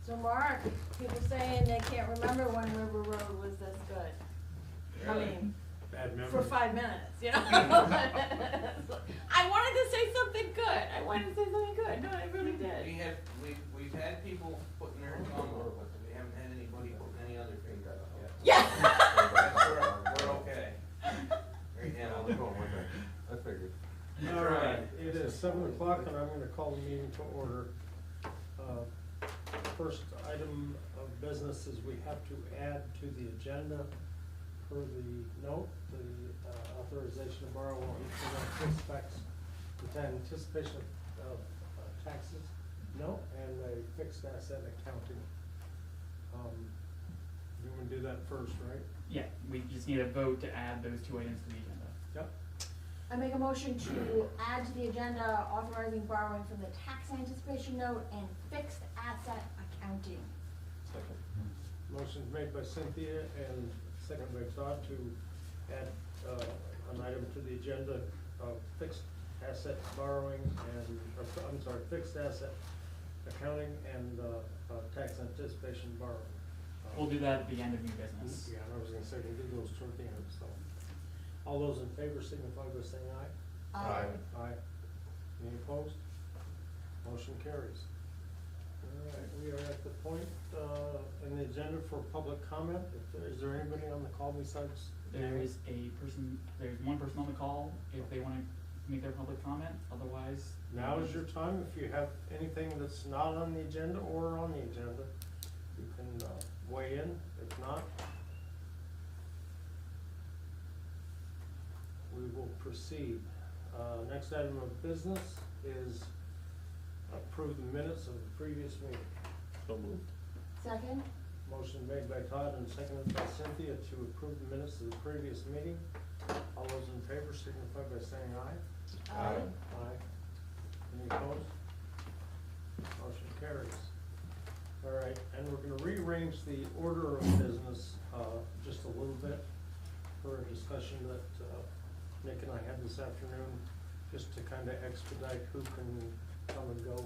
So Mark, people saying they can't remember when River Road was this good. I mean, Bad memory. for 5 minutes, you know? I wanted to say something good. No, I really did. We've had people putting their thumb over, but we haven't had anybody putting any other finger up yet. Yeah. We're okay. Right now. I figured. All right, it is 7 o'clock and I'm gonna call the meeting to order. First item of business is we have to add to the agenda per the note, the authorization to borrow on each specs with anticipation of taxes note and a fixed asset accounting. You wanna do that first, right? Yeah, we just need a vote to add those two items to the agenda. Yep. I make a motion to add to the agenda authorizing borrowing from the tax anticipation note and fixed asset accounting. Second. Motion's made by Cynthia and second by Todd to add an item to the agenda of fixed asset borrowing and, I'm sorry, fixed asset accounting and tax anticipation borrowing. We'll do that at the end of new business. Yeah, and I was gonna say, we'll do those toward the end, so. All those in favor signify by saying aye. Aye. Aye. Any opposed? Motion carries. All right, we are at the point in the agenda for public comment. Is there anybody on the call besides? There's one person on the call if they wanna make their public comment, otherwise. Now is your time. If you have anything that's not on the agenda or on the agenda, you can weigh in. If not, we will proceed. Next item of business is approve the minutes of the previous meeting. So moved. Second? Motion made by Todd and seconded by Cynthia to approve the minutes of the previous meeting. All those in favor signify by saying aye. Aye. Aye. Any opposed? Motion carries. All right, and we're gonna rearrange the order of business, just a little bit for a discussion that, Nick and I had this afternoon, just to kinda expedite who can come and go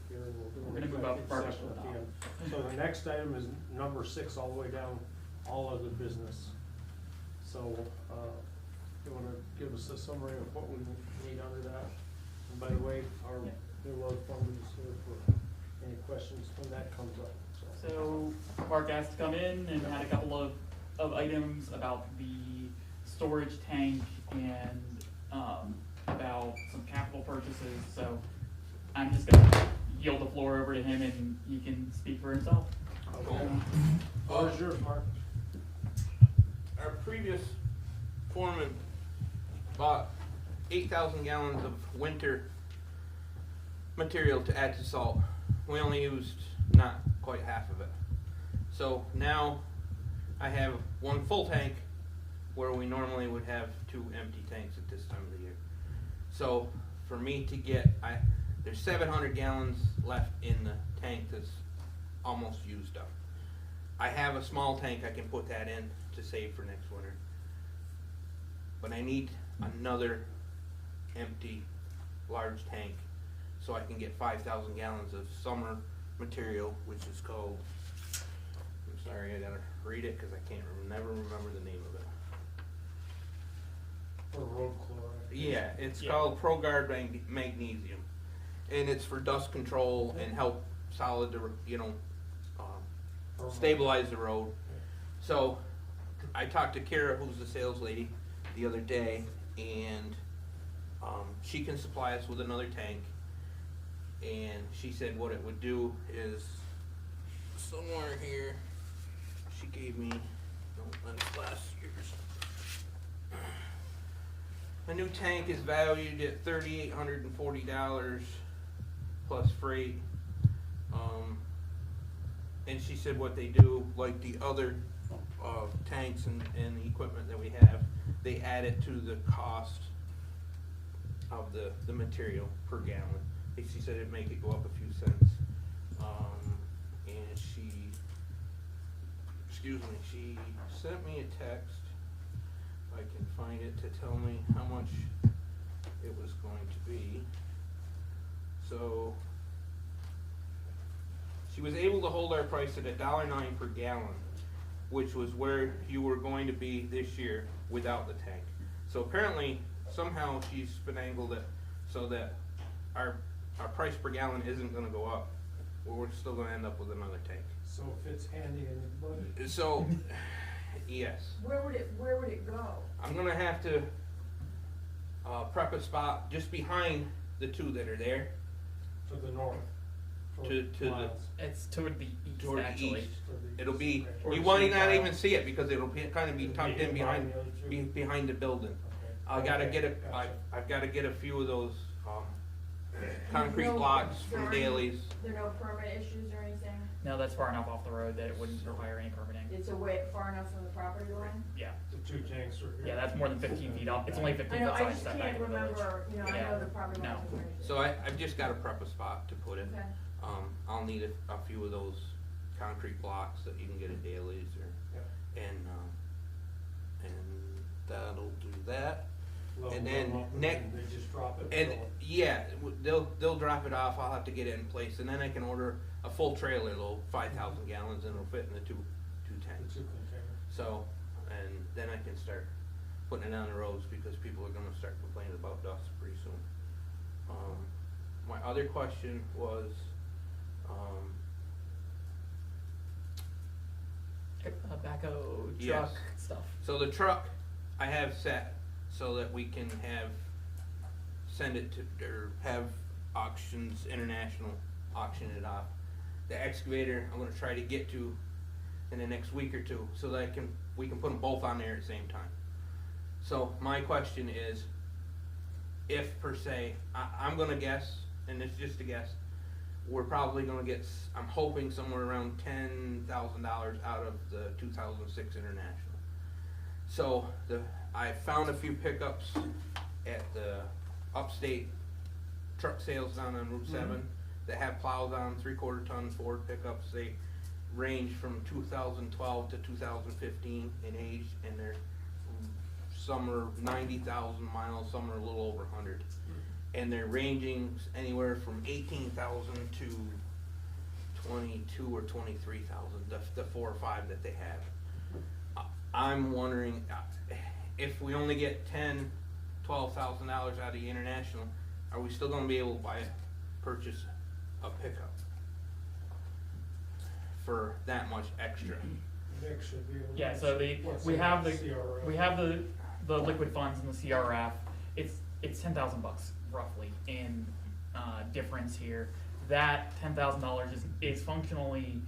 here, and we'll do We're an gonna move up executive further session to at the the end. top. So the next item is number 6 all the way down, all other business. So, you wanna give us a summary of what we need under that? And by the way, our Yeah. new road foreman is here for any questions when that comes up, so. So Mark asked to come in and had a couple of items about the storage tank and about some capital purchases, so I'm just gonna yield the floor over to him and he can speak for himself. Okay. Floor is yours, Mark. Our previous foreman bought 8,000 gallons of winter material to add to salt. We only used not quite half of it. So now I have one full tank where we normally would have 2 empty tanks at this time of the year. So for me to get, there's 700 gallons left in the tank that's almost used up. I have a small tank I can put that in to save for next winter. But I need another empty large tank so I can get 5,000 gallons of summer material, which is called, I'm sorry, I gotta read it because I can't never remember the name of it. For road chloride. Yeah, it's Yeah. called ProGuard Magnesium, and it's for dust control and help solid the, stabilize the road. So I talked to Kara, who's the sales lady, the other day, and she can supply us with another tank. And she said what it would do is somewhere here. She gave me last year's. A new tank is valued at $3,840 plus freight. And she said what they do, like the other tanks and the equipment that we have, they add it to the cost of the material per gallon. She said it'd make it go up a few cents. And she sent me a text, if I can find it, to tell me how much it was going to be. So she was able to hold our price at $1.09 per gallon, which was where you were going to be this year without the tank. So apparently, somehow she's finagled it so that our price per gallon isn't gonna go up. We're still gonna end up with another tank. So if it's handy in your budget. So, yes, Where would it go? I'm gonna have to, prep a spot just behind the two that are there. To the north. To the- miles. It's toward the east, Toward the actually. east. To the It'll be, east. Okay. you might not even see it because it'll be, kinda be It'll tucked in behind, the other two. behind the building. Okay. I gotta Okay, get a, gotcha. I've gotta get a few of those, concrete No, blocks from there- Daly's. There are no permit issues or anything? No, that's far enough off the road that it wouldn't require any permitting. It's away far enough from the property line? Yeah, The two tanks are here. yeah, that's more than 15 feet up. It's only 15 I know, foot I side just setback can't in the village. remember, you know, I Yeah, know the property no. lines are very. So I've just gotta prep a spot to put it. Okay. I'll need a few of those concrete blocks that you can get at Daly's or, Yeah. and that'll do that. Level And them then up next- They just drop it. And, fill it. yeah, they'll drop it off, I'll have to get it in place, and then I can order a full trailer load, 5,000 gallons, and it'll fit in the two The tanks. two containers. So, and then I can start putting it on the roads, because people are gonna start complaining about dust pretty soon. My other question was, Backhoe, Yes. truck, stuff. so the truck I have set so that we can send it to, or have auctions, international auction it off. The excavator, I'm gonna try to get to in the next week or two, so that we can put them both on there at the same time. So my question is, if per se, I'm gonna guess, and it's just a guess, we're probably gonna get, I'm hoping somewhere around $10,000 out of the 2006 International. So I found a few pickups at the upstate truck sales down on Route 7 that have plows on, 3/4 ton Ford pickups. They range from 2012 to 2015 in age, and some are 90,000 miles, some are a little over 100. And they're ranging anywhere from 18,000 to 22 or 23,000, the 4 or 5 that they have. I'm wondering, if we only get $12,000 out of the International, are we still gonna be able to purchase a pickup for that much extra? Nick should be able to. Yeah, so What's we in have CRF? we have the liquid funds in the CRF. It's $10,000 roughly in difference here. That $10,000 is functionally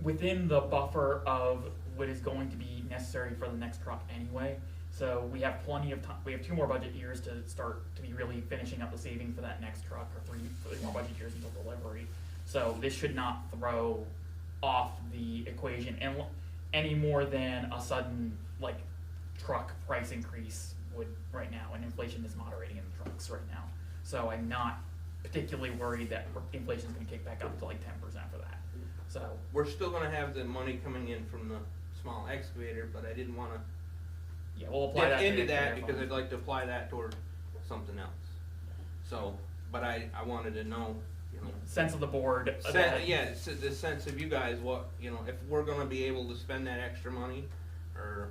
within the buffer of what is going to be necessary for the next truck anyway. So we have plenty of time. We have 2 more budget years to start to be really finishing up the saving for that next truck, or 3 more budget years until delivery. So this should not throw off the equation any more than a sudden truck price increase would right now, and inflation is moderating in the trucks right now. So I'm not particularly worried that inflation is going to kick back up to 10% for that. So We're still gonna have the money coming in from the small excavator, but I didn't wanna yeah, we'll apply dip that to into the that excavator because fund. I'd like to apply that toward something else. So, but I wanted to know, Sense of the board. the sense of you guys, if we're gonna be able to spend that extra money, or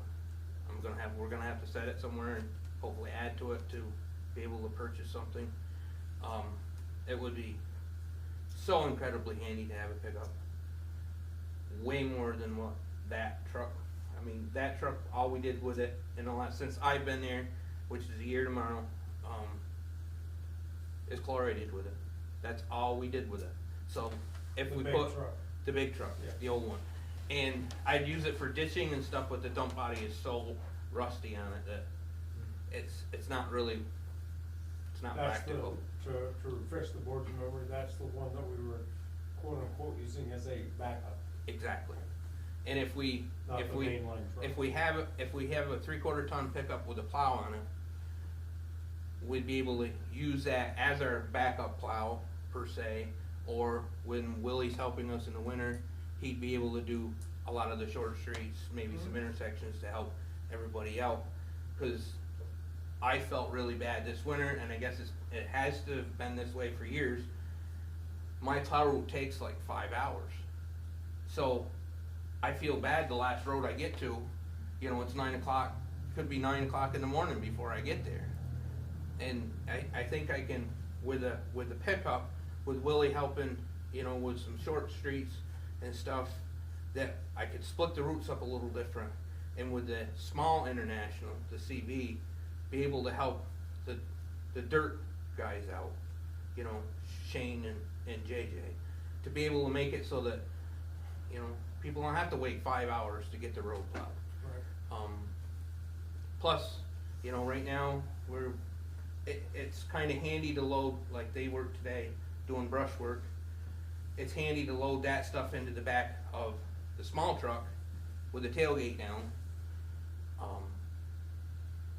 we're gonna have to set it somewhere and hopefully add to it to be able to purchase something. It would be so incredibly handy to have a pickup. Way more than what that truck, that truck, all we did with it since I've been there, which is a year tomorrow, is chlorated with it. That's all we did with it. So if The we big put truck. the big truck, Yeah. the old one, and I'd use it for ditching and stuff, but the dump body is so rusty on it that it's not really, it's not That's practical. to refresh the board's memory, that's the one that we were quote unquote using as a backup. Exactly. And if we Not the mainline truck. if we have a 3/4 ton pickup with a plow on it, we'd be able to use that as our backup plow per se, or when Willie's helping us in the winter, he'd be able to do a lot of the short streets, maybe some intersections to help everybody out. Cause I felt really bad this winter, and I guess it has to have been this way for years. my plow route takes like 5 hours. So I feel bad the last road I get to, you know, it's 9 o'clock, could be 9 o'clock in the morning before I get there. And I think I can, with the pickup, with Willie helping, you know, with some short streets and stuff, that I could split the routes up a little different. And with the small international, the CV, be able to help the dirt guys out, you know, Shane and JJ, to be able to make it so that, you know, people don't have to wait 5 hours to get the road plowed. Right. Plus, you know, right now, it's kinda handy to load, like they work today, doing brush work. It's handy to load that stuff into the back of the small truck with the tailgate down.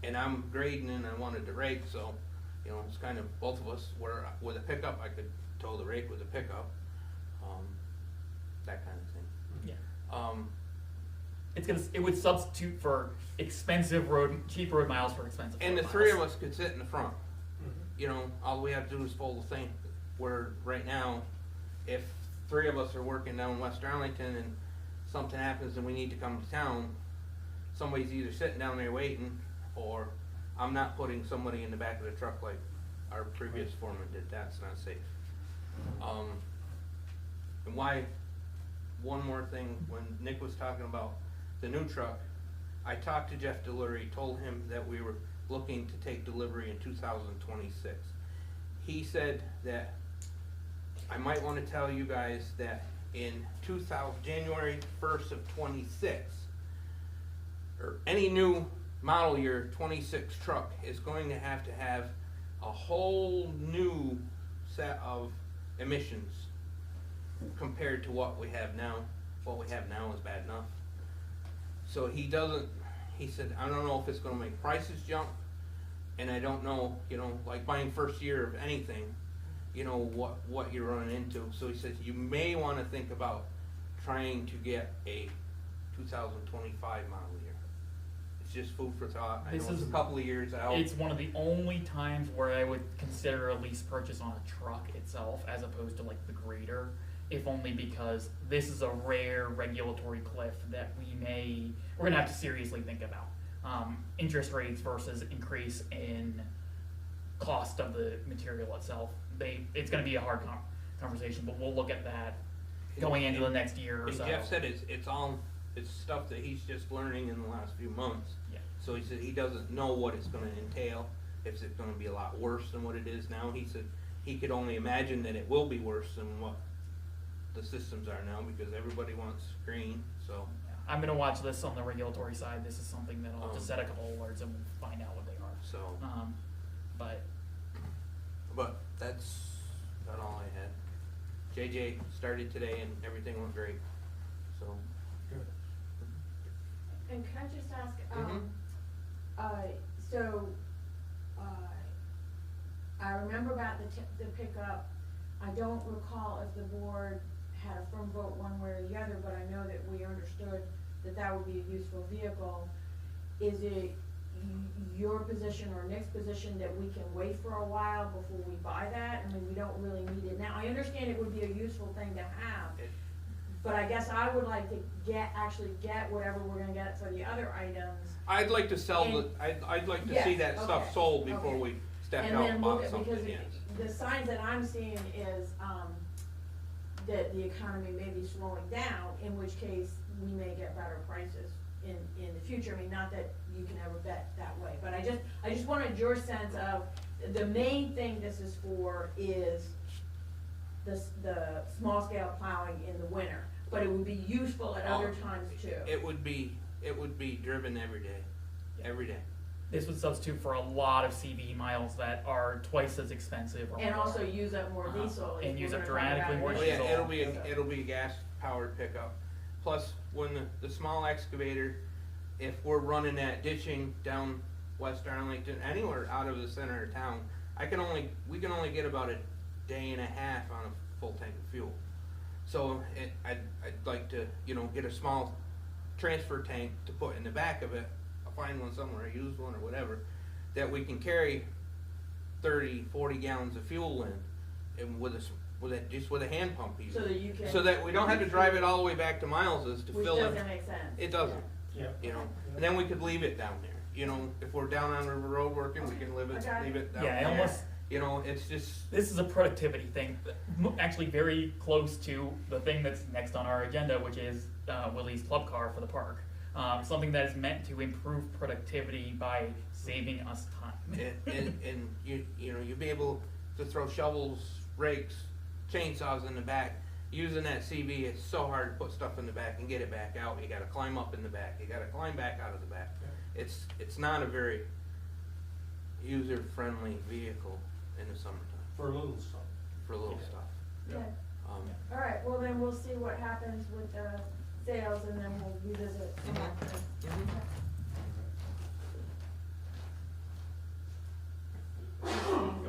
And I'm grading and I wanted to rake, so, you know, it's kind of both of us, where with a pickup, I could tow the rake with a pickup, that kind of thing. Yeah. It would substitute for cheap road miles for expensive And road the three of miles. us could sit in the front. You know, all we have to do is fold the thing, where right now, if 3 of us are working down West Arlington and something happens and we need to come to town, somebody's either sitting down there waiting, or I'm not putting somebody in the back of the truck like our previous foreman did. That's not safe. And why, one more thing, when Nick was talking about the new truck, I talked to Jeff Delury, told him that we were looking to take delivery in 2026. He said that I might want to tell you guys that in January 1st of 26, or any new model year 26 truck is going to have a whole new set of emissions compared to what we have now. What we have now is bad enough. So he said, I don't know if it's gonna make prices jump, and I don't know, you know, like buying first year of anything, you know, what you're running into. So he says, you may wanna think about trying to get a 2025 model year. It's just food for thought. I know it's a couple of years out. It's one of the only times where I would consider a lease purchase on a truck itself as opposed to like the grader, if only because this is a rare regulatory cliff that we're gonna have to seriously think about. Interest rates versus increase in cost of the material itself. It's gonna be a hard conversation, but we'll look at that going into the next year or And so. Jeff said it's stuff that he's just learning in the last few months. Yeah. So he said he doesn't know what it's gonna entail, if it's gonna be a lot worse than what it is now. He said he could only imagine that it will be worse than what the systems are now, because everybody wants green, so. I'm gonna watch this on the regulatory side. This is something that I'll just set a couple alerts and we'll find out what they are. So, But that's about all I had. JJ started today and everything went great, so. Good. And can I just ask, Mhm. so, I remember about the pickup. I don't recall if the board had a firm vote one way or the other, but I know that we understood that that would be a useful vehicle. Is it your position or Nick's position that we can wait for a while before we buy that? I mean, we don't really need it now. I understand it would be a useful thing to have, but I guess I would like to actually get whatever we're gonna get for the other items. I'd like to sell And- I'd like to Yes, see that stuff okay, sold before okay. we step And out then and look bought at, something, because yes. the signs that I'm seeing is, that the economy may be slowing down, in which case we may get better prices in the future. I mean, not that you can ever bet that way, but I just wanted your sense of, the main thing this is for is the small scale plowing in the winter, but it would be useful at other times too. It would be driven every day. this would substitute for a lot of CV miles that are twice as expensive or And more. also use up more diesel. if And use we're up gonna talk dramatically about more Oh emissions. yeah, it'll be a gas powered pickup. Plus, when the small excavator, if we're running that ditching down West Arlington, anywhere out of the center of town, we can only get about a day and a half on a full tank of fuel. So I'd like to, you know, get a small transfer tank to put in the back of it. I'll find one somewhere, a used one or whatever, that we can carry 30, 40 gallons of fuel in, and with with a hand pump even. So that you can. So that we don't have to drive it all the way back to Miles's to Which fill it. doesn't make sense. It doesn't, Yeah. you know, and then we could leave it down there, you know, if we're down on River Road working, we can leave it down Yeah, there. almost, You know, it's just, this is a productivity thing, actually very close to the thing that's next on our agenda, which is Willie's club car for the park. Something that is meant to improve productivity by saving us time. and you know, you'll be able to throw shovels, rakes, chainsaws in the back. Using that CV, it's so hard to put stuff in the back and get it back out. You gotta climb up in the back, you gotta climb back out of the back. It's not a very user-friendly vehicle in the summertime, For little stuff. for little Yeah. stuff. Yeah, Um, alright, well then we'll see what happens with the sales and then we'll revisit some more things.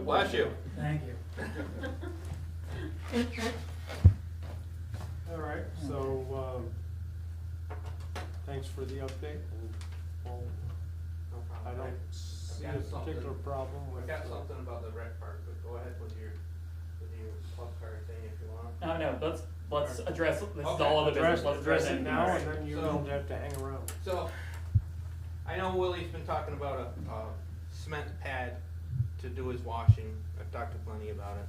Bless you. Thank you. All right, so, thanks for the update, and, well, No I problem. don't see got a something. particular problem with. I got something about the rec park, but go ahead with your club car thing if you want. No, let's address, this is Okay. all of the business, let's Address it now, first. and then you So- don't have to hang around. So, I know Willie's been talking about a cement pad to do his washing. I've talked to plenty about it.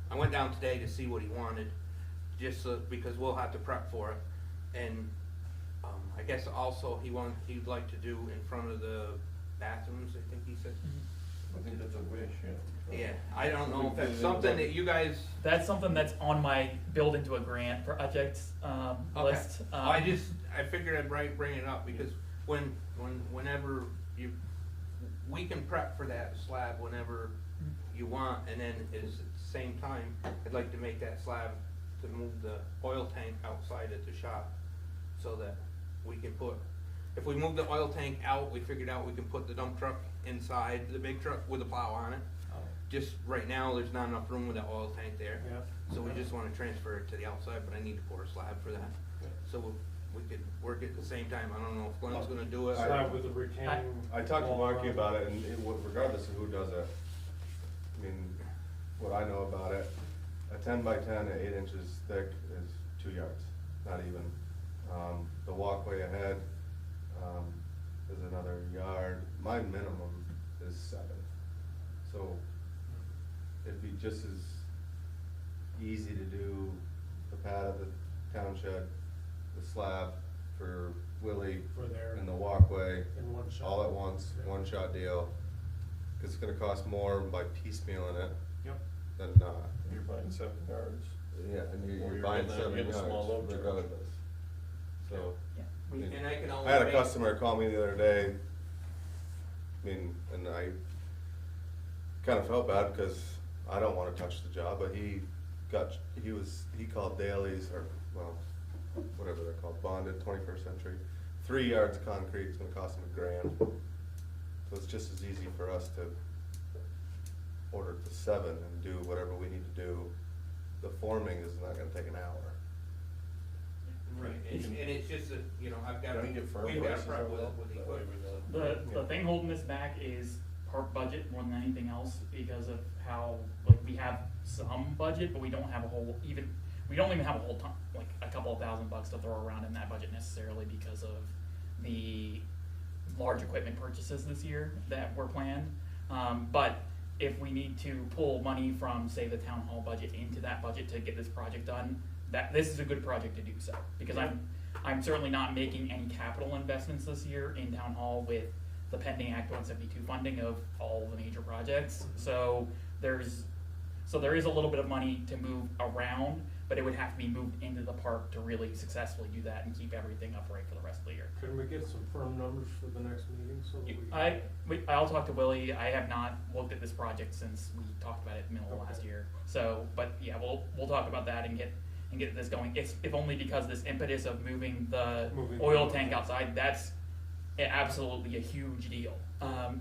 I went down today to see what he wanted, just so, because we'll have to prep for it. And, I guess also he'd like to do in front of the bathrooms, I think he said. I think that's a wish, yeah. Yeah, I don't know if that's something that you guys, That's something that's on my build into a grant project, okay. list. I figured I'd bring it up because whenever we can prep for that slab whenever you want, and then at the same time, I'd like to make that slab to move the oil tank outside at the shop, so that we can put, if we move the oil tank out, we figured out we can put the dump truck inside, the big truck with a plow on it. Just right now, there's not enough room with that oil tank there. Yeah. So we just wanna transfer it to the outside, but I need to pour a slab for that. Yeah. So we could work at the same time. I don't know if Glenn's gonna do it. Slab with a retaining. I talked to wall Marky around. about it, and regardless of who does it, I mean, what I know about it, a 10x10 at 8 inches thick is 2 yards, not even. The walkway ahead, is another yard. My minimum is 7. So it'd be just as easy to do the pad of the town shed, the slab for Willie, For there. and the walkway, In one shot. all at once, Yeah. one shot deal. Cause it's gonna cost more by piecemealing it Yep. than not. You're buying 7 yards. Yeah, and Or you're you're buying getting a- 7 getting a small yards load truck. regardless. So, Yeah. I mean, And I can only I had a make- customer call me the other day, I mean, and I kinda felt bad because I don't wanna touch the job, but he called Daly's, or, well, whatever they're called, bonded, 21st century. 3 yards of concrete is gonna cost him $1,000. So it's just as easy for us to order the 7 and do whatever we need to do. The forming is not gonna take an hour. Right, and it's just that, you know, I've got to, Can we get firm we've got to prices prep on with that? the That way equipment. we know. The thing holding this back is park budget more than anything else, because of how, like, we have some budget, but we don't have we don't even have a whole ton, like, a couple of $1,000 to throw around in that budget necessarily because of the large equipment purchases this year that were planned. But if we need to pull money from, say, the town hall budget into that budget to get this project done, this is a good project to do so, because I'm certainly not making any capital investments this year in town hall with the pending Act 172 funding of all the major projects. So there is a little bit of money to move around, but it would have to be moved into the park to really successfully do that and keep everything upright for the rest of the year. Can we get some firm numbers for the next meeting so that we? I'll talk to Willie. I have not looked at this project since we talked about it in the middle of last Okay. year. So, but yeah, we'll talk about that and get this going. If only because this impetus of moving the Moving oil the- tank outside, that's absolutely a huge deal.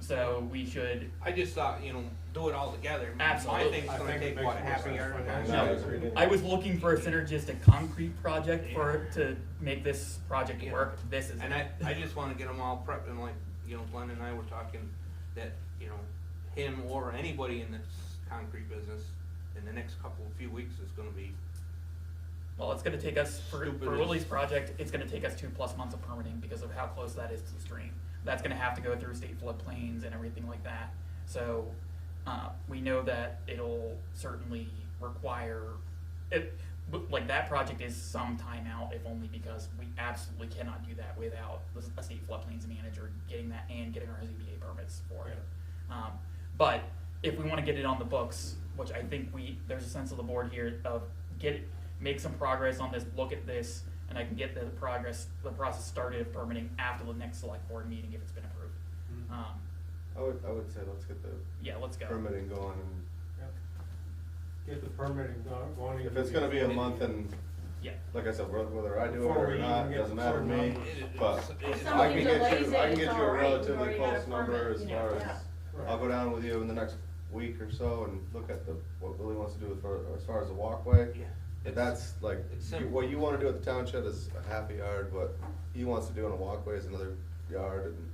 So we should, I just thought, you know, do it all together. Absolutely. My thing's I gonna think it take, what, makes half a more yard? sense Half a financially. yard? I was looking for a synergistic concrete project to make this project Yeah. work. This is And I just wanna get them all prepped, and like, you know, Glenn and I were talking, that, you know, him or anybody in this concrete business, in the next few weeks is gonna be, Well, it's gonna take us, for Stupid Willie's as- project, it's gonna take us 2+ months of permitting because of how close that is to the stream. That's gonna have to go through state floodplains and everything like that. So, we know that it'll certainly require, like that project is some time out, if only because we absolutely cannot do that without a state floodplains manager getting that and getting our ZBA permits for it. But if we wanna get it on the books, which I think there's a sense of the board here of make some progress on this, look at this, and I can get the process started of permitting after the next select board meeting if it's been approved. I would say let's get the Yeah, let's go. permitting going, and Get the permitting going. if it's gonna be a month, and Yeah. like I said, whether I do it Before we or even not, get doesn't matter to me, It- but it's- I can somebody get delays you, it, I can it's get you all a right, we've relatively already got a close number permit, as you know, far yeah. as, I'll go down with you in the next week or so and look at what Willie wants to do as far as the walkway. yeah. But It's- that's like, it's simple. what you wanna do at the township is a half a yard, what he wants to do on a walkway is another yard, and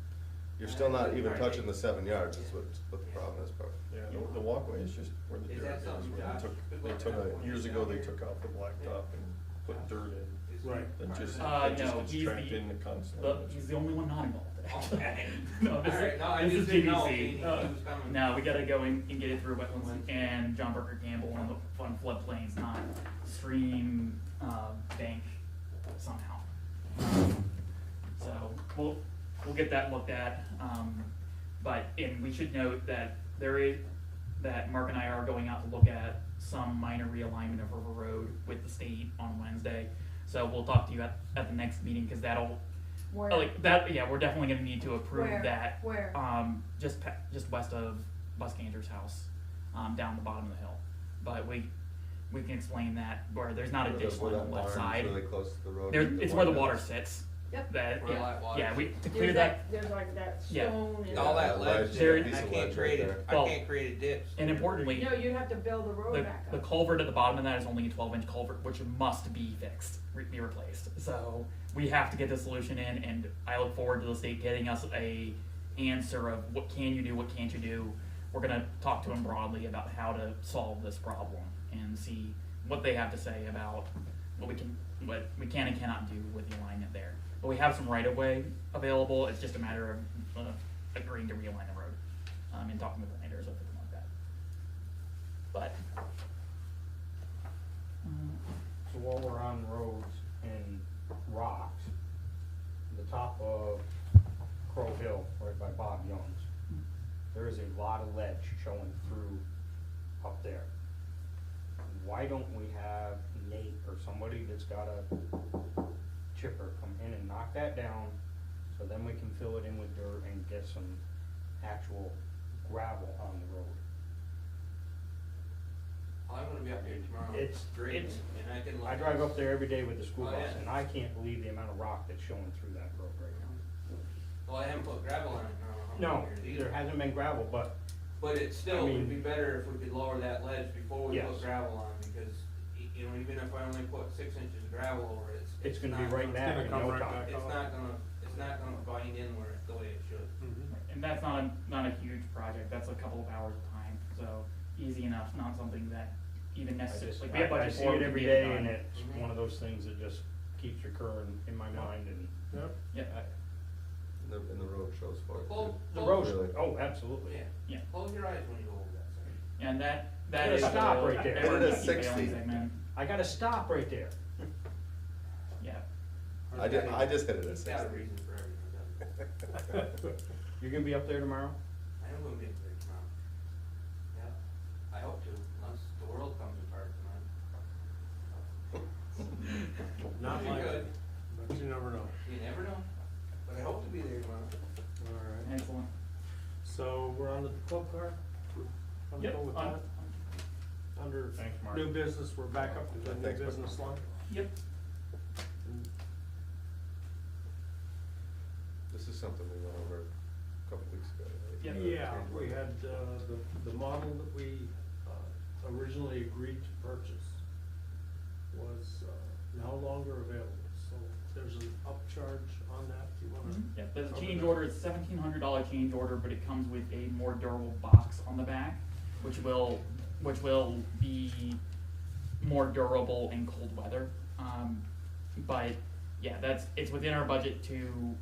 you're still not even Right. touching the 7 yards, is what the problem is, but. Yeah, the walkway is just where the Is dirt that is, something where Josh they could took, look at? years ago, they took out the blacktop and put dirt in. Is- Right. That just, No, it just gets he's tracked the- in constantly. He's the only one not involved. Okay. No, this Alright, is, no, I this just is didn't know if GBC. he was coming. No, we gotta go and get it through wetlands and John Burger Campbell on floodplains, not stream, bank somehow. So, we'll get that looked at, and we should note that that Mark and I are going out to look at some minor realignment of River Road with the state on Wednesday. So we'll talk to you at the next meeting, cause that'll, Where? yeah, we're definitely gonna need to approve Where? that. Where? Just west of Bus Ganger's house, down the bottom of the hill. But we can explain that, where there's not a ditch Where line on that the left barn's side. really close to the road. It's where the water sits. Yep. That, Where yeah, that water yeah, sits. to clear There's that, there's like that Yeah. stone and. All that Yeah, ledge ledge, there, yeah, piece I of can't ledge create right it, there. I can't create a ditch. and importantly, No, you'd have to build the road back the up. culvert at the bottom of that is only a 12-inch culvert, which must be fixed, be replaced. So we have to get the solution in, and I look forward to the state getting us a answer of what can you do, what can't you do. We're gonna talk to them broadly about how to solve this problem and see what they have to say about what we can and cannot do with the alignment there. But we have some right-of-way available, it's just a matter of agreeing to realign the road, and talking with the landers or something like that. But, So while we're on roads and rocks, the top of Crow Hill, right by Bob Young's, there is a lot of ledge showing through up there. Why don't we have Nate or somebody that's got a chipper come in and knock that down, so then we can fill it in with dirt and get some actual gravel on the road? I'm gonna be up there tomorrow. It's- grading, it's- and I can look. I drive up there every day with the school Oh, bus, yeah. and I can't believe the amount of rock that's showing through that road right now. Well, I haven't put gravel on it in I don't know how No, many years there either. hasn't been gravel, but But it still I would be mean- better if we could lower that ledge before we Yes. put gravel on, because, you know, even if I only put 6 inches of gravel over it, it's gonna be not right gonna- back in come no right time. back. It's not gonna bind in where the way it should. and that's not a huge project, that's a couple of hours of time, so easy enough, not something that even I necessarily, just, like, we have I budget see for it we can every get day, done. and it's Mhm. one of those things that just keeps recurring in my mind, and Yep. Yeah, And the road shows for it Well, too. the well, road's, Really? oh, absolutely. Yeah, yeah, close your eyes when you go over that side. and that Gotta is. stop right there. Hit it at emergency 60. failing segment. I gotta stop right there. Yeah, I just hit it at It's got a 60. reason for everything, doesn't it? You're gonna be up there tomorrow? I am gonna be up there tomorrow. Yeah, I hope to, unless the world comes apart tonight. Not Pretty like good. it, but you never know. You never know, but I hope to be there tomorrow. Alright, excellent. so we're on the club car? Wanna Yep, go with that? Under Thanks, Mark. new business, we're back up to the new Thanks, Mark. business line. Yep, This is something we went over a couple weeks ago, right? Yep. Yeah, we had, the model that we, originally agreed to purchase was, no longer available, so there's an upcharge on that, do you wanna? yeah, there's a cover change that? order, it's $1,700 change order, but it comes with a more durable box on the back, which will which will be more durable in cold weather. But yeah, it's within our budget to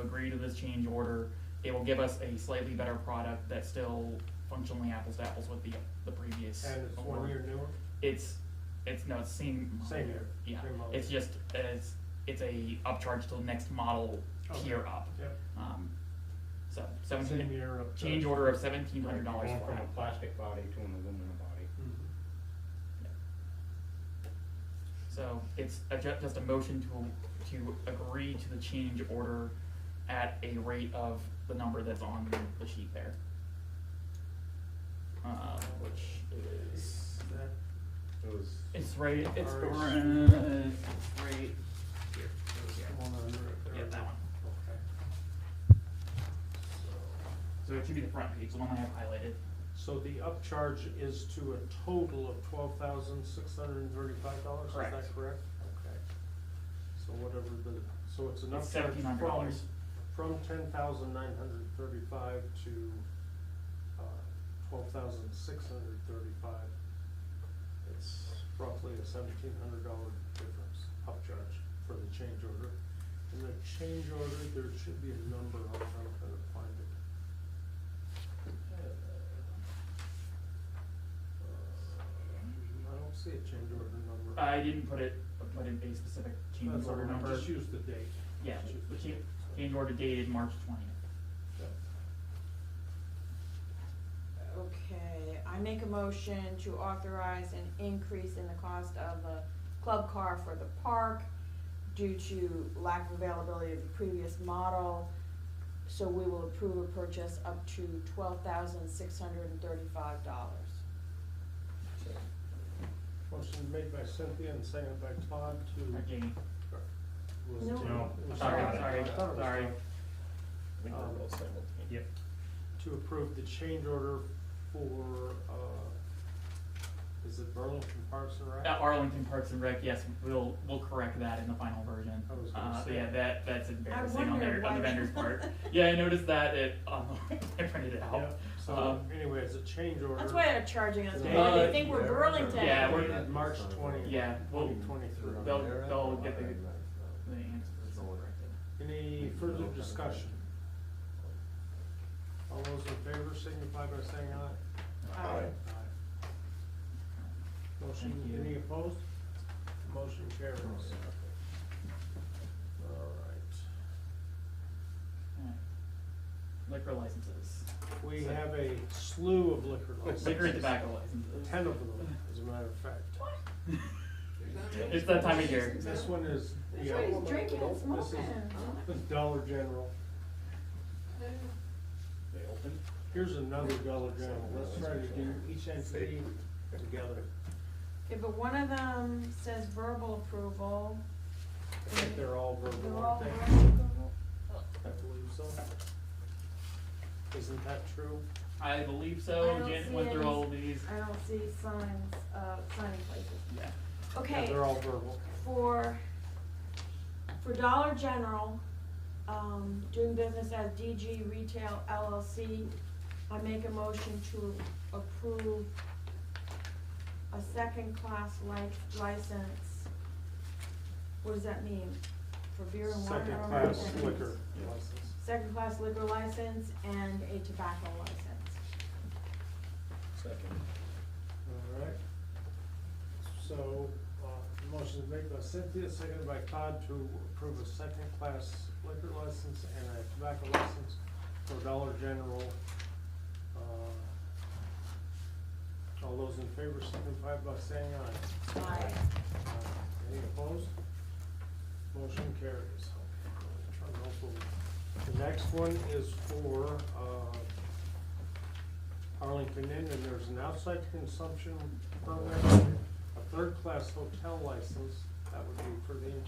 agree to this change order. It will give us a slightly better product that's still functionally apples to apples with the previous. And it's 1 award. year newer? It's same model. Same year. Yeah, Same model. it's just it's a upcharge to the next model tier Okay. up. Yep. So Same 17 year up. change order of $1,700 Going from a flat. plastic body to an aluminum body. Mhm. So it's just a motion to agree to the change order at a rate of the number that's on the sheet there. Which is, It was, it's right, it's Alright. right here. Come on under it there. Yeah, that one. Okay. So it should be the front page, the one I have highlighted. So the upcharge is to a total of $12,635, is that Correct. correct? Okay. So whatever so it's an It's upcharge $1,700. from 10,935 to 12,635. It's roughly a $1,700 difference upcharge for the change order. In the change order, there should be a number on it, I'm gonna find it. I don't see a change order number. I didn't put in a specific change That's all order right, number. just use the date. Yeah, Just use the the change, date. change order dated March 20th. Okay, I make a motion to authorize an increase in the cost of the club car for the park due to lack of availability of the previous model. So we will approve a purchase up to $12,635. Motion made by Cynthia and seconded by Todd to. Jamie. Was it No. Tim? No. It was Sorry, Todd. sorry, I thought it was sorry. I Todd. think they're both simultaneous. Yep. To approve the change order for, is it Burlington Parks and Rec? Arlington Parks and Rec, yes, we'll correct that in the final version. I was gonna But say. yeah, that's embarrassing on wondered on the why- vendor's part. Yeah, I noticed that I printed it Yeah, out. so anyway, it's a change order. That's why they're charging us, Yeah. more. They think we're Burlington. Yeah, we're- March 20th. Yeah, we'll- 2023. They'll get the answers corrected. Any further discussion? All those in favor signify by saying aye. Aye. Motion, Thank you. any opposed? Motion carries. All right. Alright. Liquor licenses. We have a slew of liquor licenses. Liquor and tobacco licenses. 10 of them, as a matter of fact. It's that time of year. This one is, That's yeah, what he's drinking and this is smoking. Dollar General. They open? Here's another Dollar General. Let's try to do each entity together. Okay, but one of them says verbal approval. I think they're all They're verbal, all aren't they? verbal approval? I believe so. Isn't that true? I believe I so. don't Jan see went through any- all of these. I don't see signs, signing places. Yeah. Yeah, Okay, they're all verbal. for Dollar General, doing business as DG Retail LLC, I make a motion to approve a second-class license. What does that mean? For beer and wine? Second or class something? liquor license. Second-class liquor license and a tobacco license. Second. All right. So, motion made by Cynthia, seconded by Todd to approve a second-class liquor license and a tobacco license for Dollar General. All those in favor signify by saying aye. Aye. Any opposed? Motion carries. Turn those over. The next one is for, Arlington Inn, and there's an outside consumption permit, a third-class hotel license, that would be for the interior